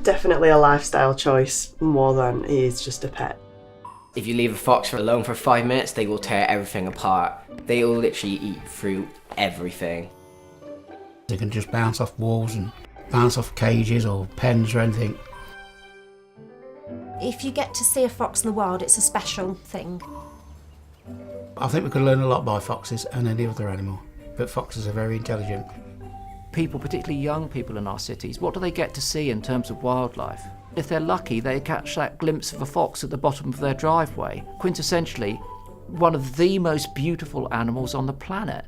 Definitely a lifestyle choice more than he is just a pet. If you leave a fox alone for 5 minutes, they will tear everything apart. They will literally eat through everything. They can just bounce off walls and bounce off cages or pens or anything. If you get to see a fox in the wild, it's a special thing. I think we could learn a lot by foxes and any other animal, but foxes are very intelligent. People, particularly young people in our cities, what do they get to see in terms of wildlife? If they're lucky, they catch that glimpse of a fox at the bottom of their driveway. Quintessentially, one of the most beautiful animals on the planet.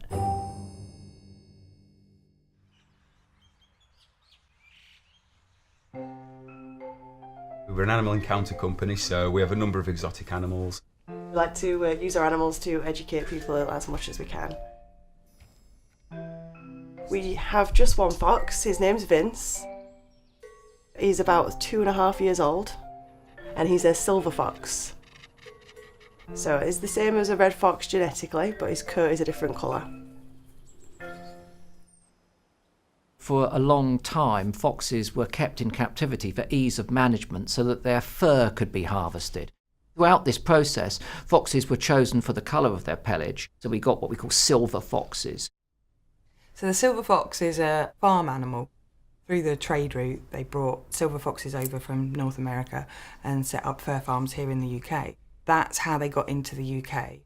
We're an animal encounter company, so we have a number of exotic animals. We like to use our animals to educate people as much as we can. We have just one fox. His name's Vince. He's about 2.5 years old, and he's a silver fox. So it's the same as a red fox genetically, but his coat is a different colour. For a long time, foxes were kept in captivity for ease of management so that their fur could be harvested. Throughout this process, foxes were chosen for the colour of their pelage, so we got what we call silver foxes. So the silver fox is a farm animal. Through the trade route, they brought silver foxes over from North America and set up fur farms here in the UK. That's how they got into the UK.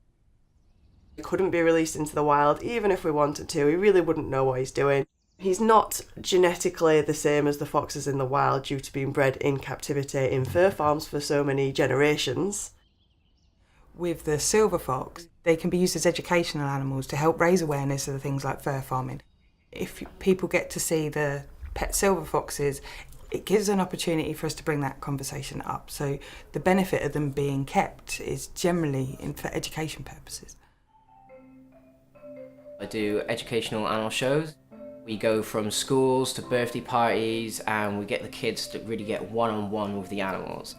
He couldn't be released into the wild, even if we wanted to. He really wouldn't know what he's doing. He's not genetically the same as the foxes in the wild due to being bred in captivity in fur farms for so many generations. With the silver fox, they can be used as educational animals to help raise awareness of things like fur farming. If people get to see the pet silver foxes, it gives an opportunity for us to bring that conversation up. So the benefit of them being kept is generally for education purposes. I do educational animal shows. We go from schools to birthday parties, and we get the kids to really get one-on-one with the animals.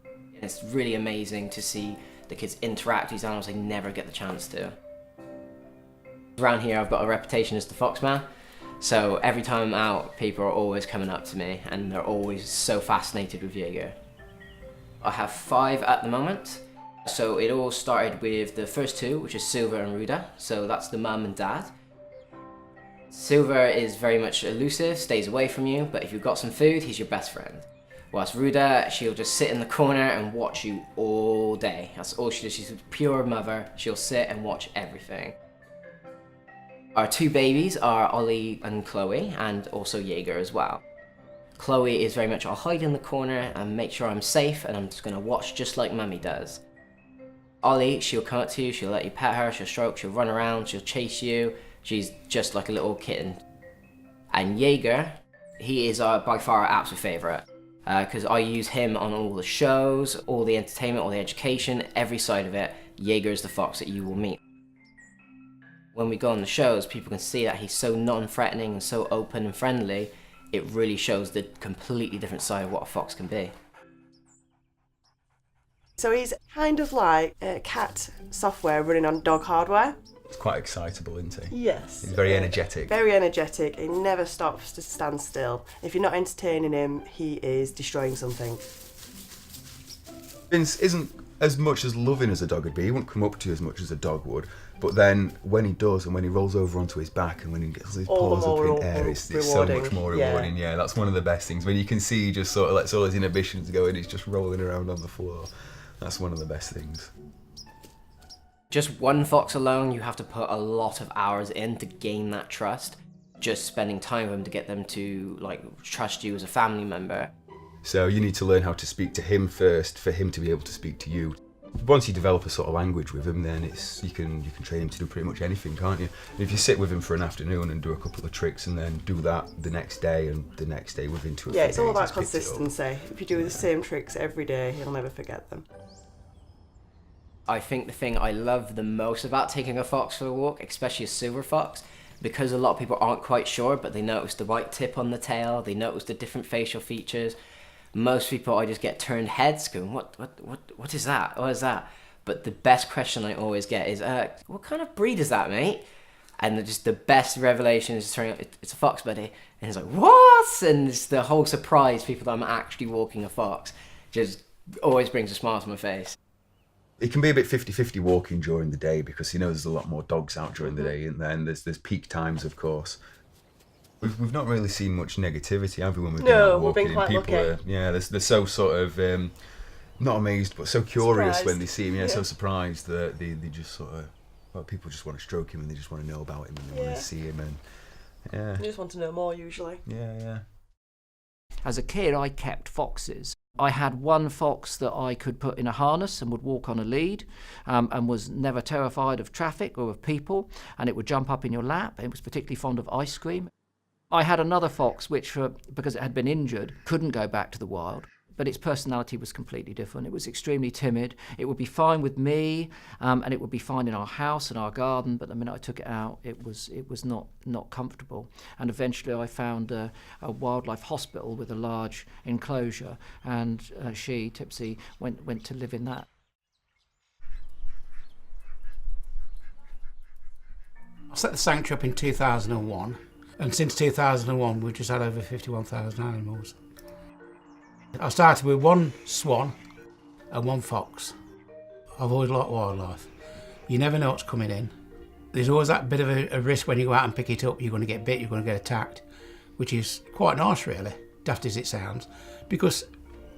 And it's really amazing to see the kids interact with these animals they never get the chance to. Around here I've got a reputation as the fox man, so every time I'm out, people are always coming up to me and they're always so fascinated with Jaeger. I have 5 at the moment. So it all started with the first 2, which is Silver and Ruda, so that's the mum and dad. Silver is very much elusive, stays away from you, but if you've got some food, he's your best friend. Whilst Ruda, she'll just sit in the corner and watch you all day. That's all she does. She's a pure mother. She'll sit and watch everything. Our 2 babies are Ollie and Chloe, and also Jaeger as well. Chloe is very much, I'll hide in the corner and make sure I'm safe, and I'm just going to watch just like Mummy does. Ollie, she'll come up to you, she'll let you pet her, she'll stroke, she'll run around, she'll chase you. She's just like a little kitten. And Jaeger, he is by far our absolute favourite. Because I use him on all the shows, all the entertainment, all the education, every side of it. Jaeger is the fox that you will meet. When we go on the shows, people can see that he's so non-threatening and so open and friendly. It really shows the completely different side of what a fox can be. So he's kind of like cat software running on dog hardware. He's quite excitable, isn't he? Yes. He's very energetic. Very energetic. He never stops to stand still. If you're not entertaining him, he is destroying something. Vince isn't as much as loving as a dog would be. He won't come up to you as much as a dog would. But then when he does, and when he rolls over onto his back, and when he gets his paws up in air, it's so much more rewarding. Yeah, that's one of the best things. When you can see he just sort of lets all his inhibitions go and he's just rolling around on the floor. That's one of the best things. Just one fox alone, you have to put a lot of hours in to gain that trust. Just spending time with them to get them to trust you as a family member. So you need to learn how to speak to him first for him to be able to speak to you. Once you develop a sort of language with him, then you can train him to do pretty much anything, can't you? And if you sit with him for an afternoon and do a couple of tricks and then do that the next day and the next day within 2 or 3 days. Yeah, it's all about consistency. If you do the same tricks every day, he'll never forget them. I think the thing I love the most about taking a fox for a walk, especially a silver fox, because a lot of people aren't quite sure, but they notice the white tip on the tail, they notice the different facial features. Most people, I just get turned heads going, what is that? What is that? But the best question I always get is, what kind of breed is that, mate? And just the best revelation is turning up, it's a fox, buddy. And he's like, what? And it's the whole surprise people that I'm actually walking a fox. Just always brings a smile to my face. It can be a bit 50-50 walking during the day because there's a lot more dogs out during the day, and then there's peak times, of course. We've not really seen much negativity, have we, when we've been out walking? We've been quite lucky. They're so sort of not amazed, but so curious Surprised. when they see him. Yeah, so surprised that they just sort of, well, people just want to stroke him and they just want to know about him and they want to see him, and You just want to know more usually. Yeah. As a kid, I kept foxes. I had one fox that I could put in a harness and would walk on a lead, and was never terrified of traffic or of people, and it would jump up in your lap. It was particularly fond of ice cream. I had another fox which, because it had been injured, couldn't go back to the wild, but its personality was completely different. It was extremely timid. It would be fine with me, and it would be fine in our house and our garden, but the minute I took it out, it was not comfortable. And eventually I found a wildlife hospital with a large enclosure, and she, Tipsy, went to live in that. I set the sanctuary up in 2001, and since 2001 we've just had over 51,000 animals. I started with one swan and one fox. I've always liked wildlife. You never know what's coming in. There's always that bit of a risk when you go out and pick it up. You're going to get bit, you're going to get attacked, which is quite nice really, daft as it sounds, because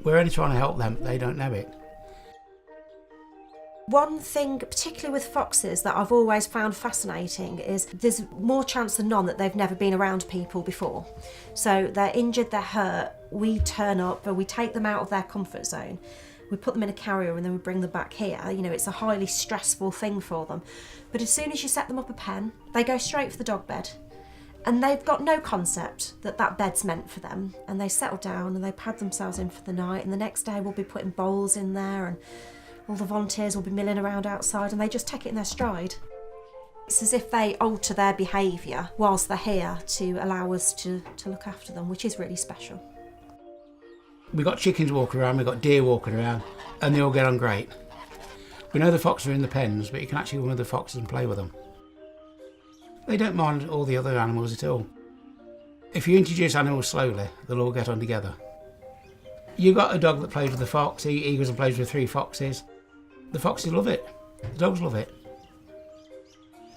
we're only trying to help them, they don't know it. One thing, particularly with foxes, that I've always found fascinating is there's more chance than none that they've never been around people before. So they're injured, they're hurt, we turn up and we take them out of their comfort zone. We put them in a carrier and then we bring them back here. It's a highly stressful thing for them. But as soon as you set them up a pen, they go straight for the dog bed. And they've got no concept that that bed's meant for them. And they settle down and they pad themselves in for the night. And the next day we'll be putting bowls in there and all the volunteers will be milling around outside and they just take it in their stride. It's as if they alter their behaviour whilst they're here to allow us to look after them, which is really special. We've got chickens walking around, we've got deer walking around, and they all get on great. We know the foxes are in the pens, but you can actually go with the foxes and play with them. They don't mind all the other animals at all. If you introduce animals slowly, they'll all get on together. You've got a dog that plays with the fox, he goes and plays with 3 foxes. The foxes love it, the dogs love it.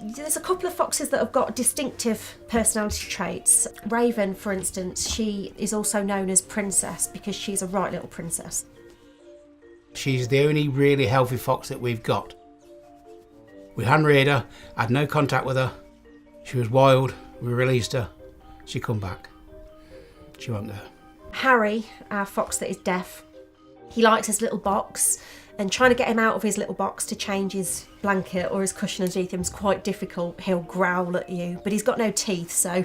There's a couple of foxes that have got distinctive personality traits. Raven, for instance, she is also known as Princess because she's a right little princess. She's the only really healthy fox that we've got. We hand-reared her, had no contact with her. She was wild, we released her, she come back. She won't go. Harry, our fox that is deaf, he likes his little box, and trying to get him out of his little box to change his blanket or his cushion underneath him is quite difficult. He'll growl at you, but he's got no teeth, so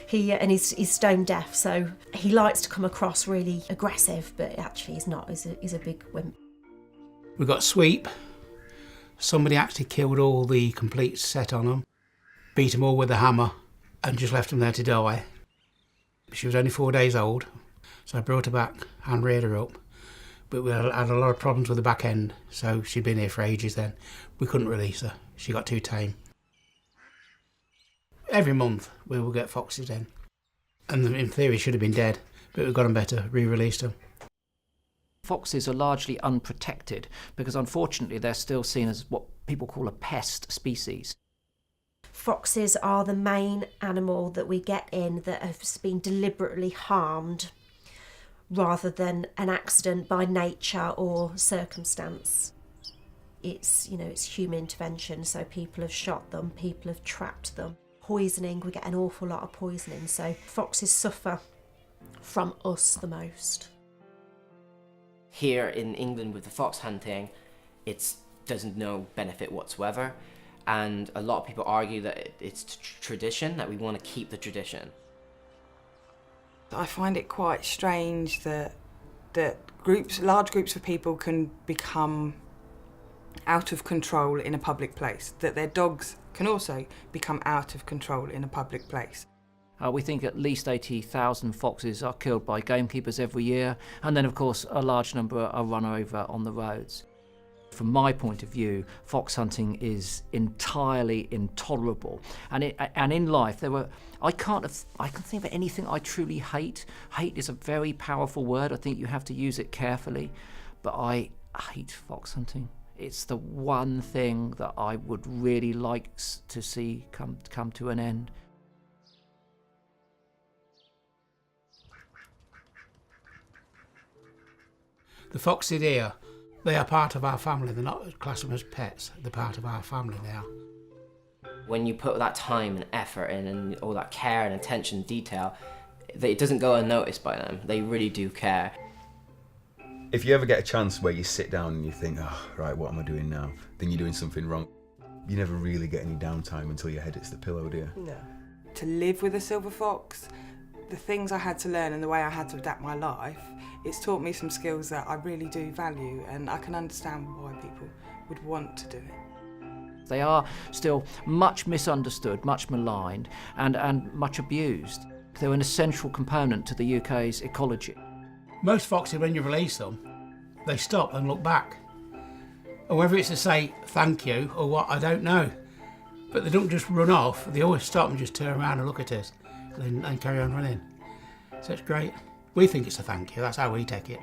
he's stone deaf, so he likes to come across really aggressive, but actually he's not. He's a big wimp. We've got Sweep. Somebody actually killed all the complete set on them, beat them all with a hammer, and just left them there to die. She was only 4 days old, so I brought her back, hand-reared her up. But we had a lot of problems with the back end, so she'd been here for ages then. We couldn't release her. She got too tame. Every month we will get foxes in. And in theory should have been dead, but we've got them better, re-released them. Foxes are largely unprotected because unfortunately they're still seen as what people call a pest species. Foxes are the main animal that we get in that has been deliberately harmed rather than an accident by nature or circumstance. It's human intervention, so people have shot them, people have trapped them. Poisoning, we get an awful lot of poisoning, so foxes suffer from us the most. Here in England with the fox hunting, it doesn't no benefit whatsoever, and a lot of people argue that it's tradition, that we want to keep the tradition. I find it quite strange that large groups of people can become out of control in a public place, that their dogs can also become out of control in a public place. We think at least 80,000 foxes are killed by gamekeepers every year, and then of course a large number are run over on the roads. From my point of view, fox hunting is entirely intolerable. And in life, I can think of anything I truly hate. Hate is a very powerful word. I think you have to use it carefully. But I hate fox hunting. It's the one thing that I would really like to see come to an end. The foxes here, they are part of our family. They're not classed as pets. They're part of our family now. When you put that time and effort in and all that care and attention and detail, it doesn't go unnoticed by them. They really do care. If you ever get a chance where you sit down and you think, oh, right, what am I doing now? Then you're doing something wrong. You never really get any downtime until your head hits the pillow, do you? No. To live with a silver fox, the things I had to learn and the way I had to adapt my life, it's taught me some skills that I really do value, and I can understand why people would want to do it. They are still much misunderstood, much maligned, and much abused. They're an essential component to the UK's ecology. Most foxes, when you release them, they stop and look back. And whether it's to say thank you or what, I don't know. But they don't just run off, they always stop and just turn around and look at us and carry on running. So it's great. We think it's a thank you, that's how we take it.